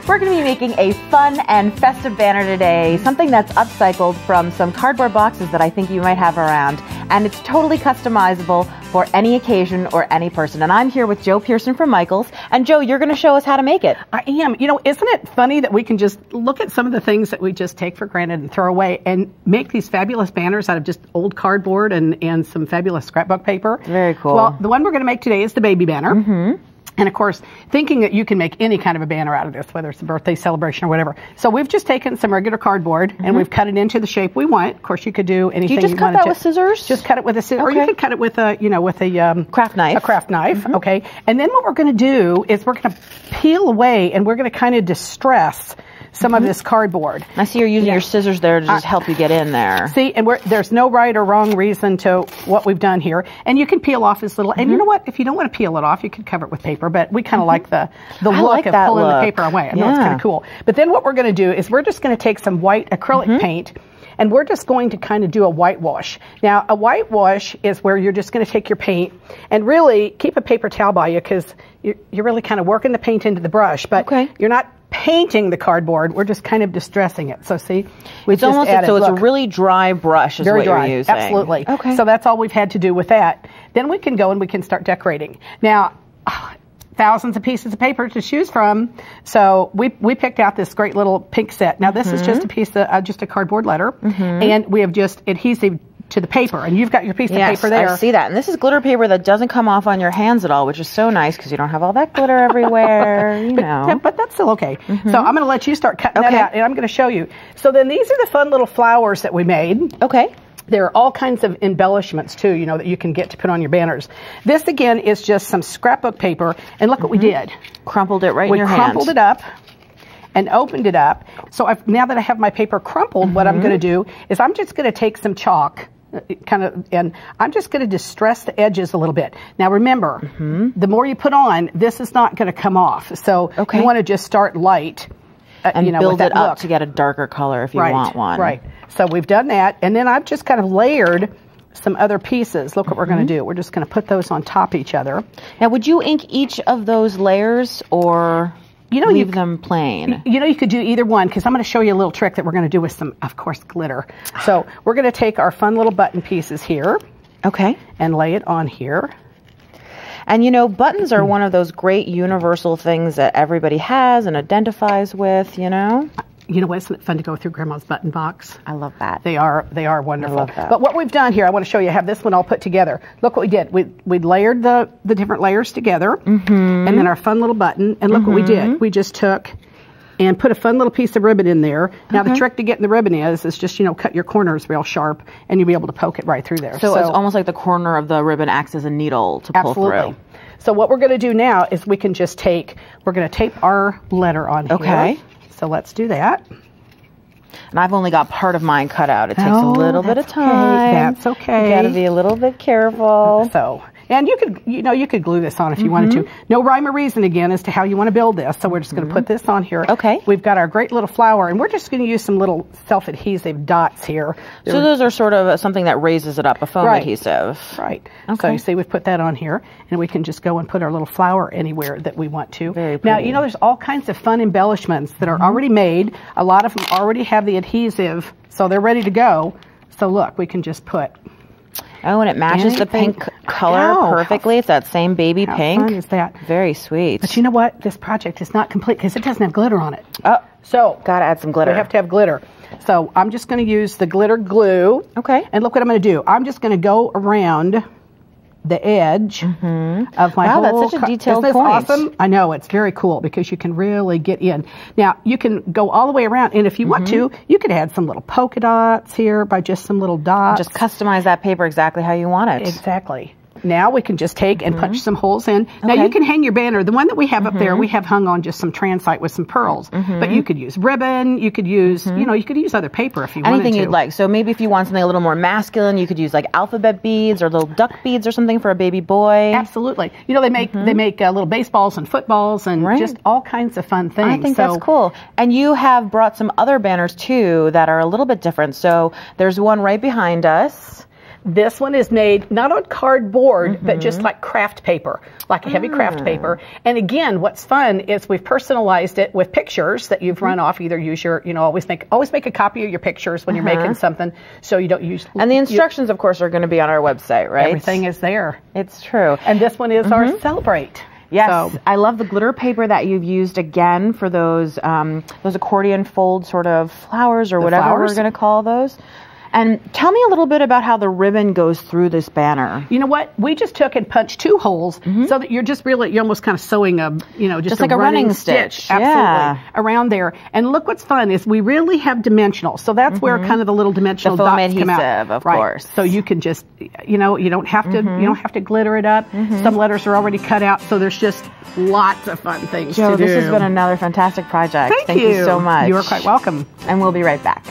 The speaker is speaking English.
We're going to be making a fun and festive banner today, something that's upcycled from some cardboard boxes that I think you might have around. And it's totally customizable for any occasion or any person. And I'm here with Joe Pearson from Michaels. And Joe, you're going to show us how to make it. I am. You know, isn't it funny that we can just look at some of the things that we just take for granted and throw away and make these fabulous banners out of just old cardboard and some fabulous scrapbook paper? Very cool. Well, the one we're going to make today is the baby banner. And of course, thinking that you can make any kind of a banner out of this, whether it's a birthday celebration or whatever. So we've just taken some regular cardboard and we've cut it into the shape we want. Of course, you could do anything you wanted to. Do you just cut that with scissors? Just cut it with a scissors, okay. Or you could cut it with a craft knife. A craft knife, okay. And then what we're going to do is we're going to peel away and we're going to kind of distress some of this cardboard. I see you're using your scissors there to just help you get in there. See, and there's no right or wrong reason to what we've done here. And you can peel off this little, and you know what? If you don't want to peel it off, you can cover it with paper, but we kind of like the look of pulling the paper away. I know it's kind of cool. But then what we're going to do is we're just going to take some white acrylic paint, and we're just going to kind of do a whitewash. Now, a whitewash is where you're just going to take your paint and really keep a paper towel by you, because you're really kind of working the paint into the brush, but you're not painting the cardboard. We're just kind of distressing it. So see, we just added, so it's a really dry brush is what you're using. Absolutely. Okay. So that's all we've had to do with that. Then we can go and we can start decorating. Now, thousands of pieces of paper to choose from. So we picked out this great little pink set. Now this is just a piece of just a cardboard letter, and we have just adhesive to the paper, and you've got your piece of paper there. I see that. And this is glitter paper that doesn't come off on your hands at all, which is so nice because you don't have all that glitter everywhere, you know. But that's still okay. So I'm going to let you start cutting that out, and I'm going to show you. So then these are the fun little flowers that we made. Okay. There are all kinds of embellishments too, you know, that you can get to put on your banners. This again is just some scrapbook paper, and look what we did. Crumpled it right in your hand. We crumpled it up and opened it up. So now that I have my paper crumpled, what I'm going to do is I'm just going to take some chalk, and I'm just going to distress the edges a little bit. Now remember, the more you put on, this is not going to come off. So you want to just start light. And build it up to get a darker color if you want one. Right. So we've done that, and then I've just kind of layered some other pieces. Look what we're going to do. We're just going to put those on top of each other. Now, would you ink each of those layers or leave them plain? You know, you could do either one, because I'm going to show you a little trick that we're going to do with some, of course, glitter. So we're going to take our fun little button pieces here. Okay. And lay it on here. And you know, buttons are one of those great universal things that everybody has and identifies with, you know? You know what, isn't it fun to go through Grandma's button box? I love that. They are wonderful. I love that. But what we've done here, I want to show you, I have this one all put together. Look what we did. We layered the different layers together, and then our fun little button, and look what we did. We just took and put a fun little piece of ribbon in there. Now the trick to getting the ribbon is just, you know, cut your corners real sharp, and you'll be able to poke it right through there. So it's almost like the corner of the ribbon acts as a needle to pull through. So what we're going to do now is we can just we're going to tape our letter on here. Okay. So let's do that. And I've only got part of mine cut out. It takes a little bit of time. That's okay. You got to be a little bit careful. And you could glue this on if you wanted to. No rhyme or reason again as to how you want to build this. So we're just going to put this on here. Okay. We've got our great little flower, and we're just going to use some little self-adhesive dots here. So those are sort of something that raises it up, a foam adhesive. Right. Okay. So you see we've put that on here, and we can just go and put our little flower anywhere that we want to. Very pretty. Now, you know, there's all kinds of fun embellishments that are already made. A lot of them already have the adhesive, so they're ready to go. So look, we can just put... Oh, and it matches the pink color perfectly. It's that same baby pink. How fun is that? Very sweet. But you know what? This project is not complete because it doesn't have glitter on it. Oh, so gotta add some glitter. We have to have glitter. So I'm just going to use the glitter glue. Okay. And look what I'm going to do. I'm just going to go around the edge of my whole... Wow, that's such a detailed point. Isn't this awesome? I know, it's very cool because you can really get in. Now, you can go all the way around, and if you want to, you could add some little polka dots here by just some little dots. Just customize that paper exactly how you want it. Exactly. Now we can just take and punch some holes in. Now you can hang your banner. The one that we have up there, we have hung on just some transite with some pearls. But you could use ribbon. You could use, you know, you could use other paper if you wanted to. Anything you'd like. So maybe if you want something a little more masculine, you could use like alphabet beads or little duck beads or something for a baby boy. Absolutely. You know, they make little baseballs and footballs and just all kinds of fun things. I think that's cool. And you have brought some other banners too that are a little bit different. So there's one right behind us This one is made not on cardboard, but just like craft paper, like a heavy craft paper. And again, what's fun is we've personalized it with pictures that you've run off. Either use your, always make a copy of your pictures when you're making something, so you don't use. And the instructions, of course, are going to be on our website, right? Everything is there. It's true. And this one is our Celebrate. Yes, so, I love the glitter paper that you've used again for those accordion fold sort of flowers or whatever we're going to call those. And tell me a little bit about how the ribbon goes through this banner. You know what? We just took and punched 2 holes so that you're almost kind of sewing just like a running stitch. Absolutely. Around there. And look what's fun is we really have dimensional. So that's where kind of the little dimensional the foam dots come adhesive, out. of course. So you can just, you don't have to glitter it up. Some letters are already cut out, so there's just lots of fun things to do. This has been another fantastic project. Thank you so much. You are quite welcome. And we'll be right back.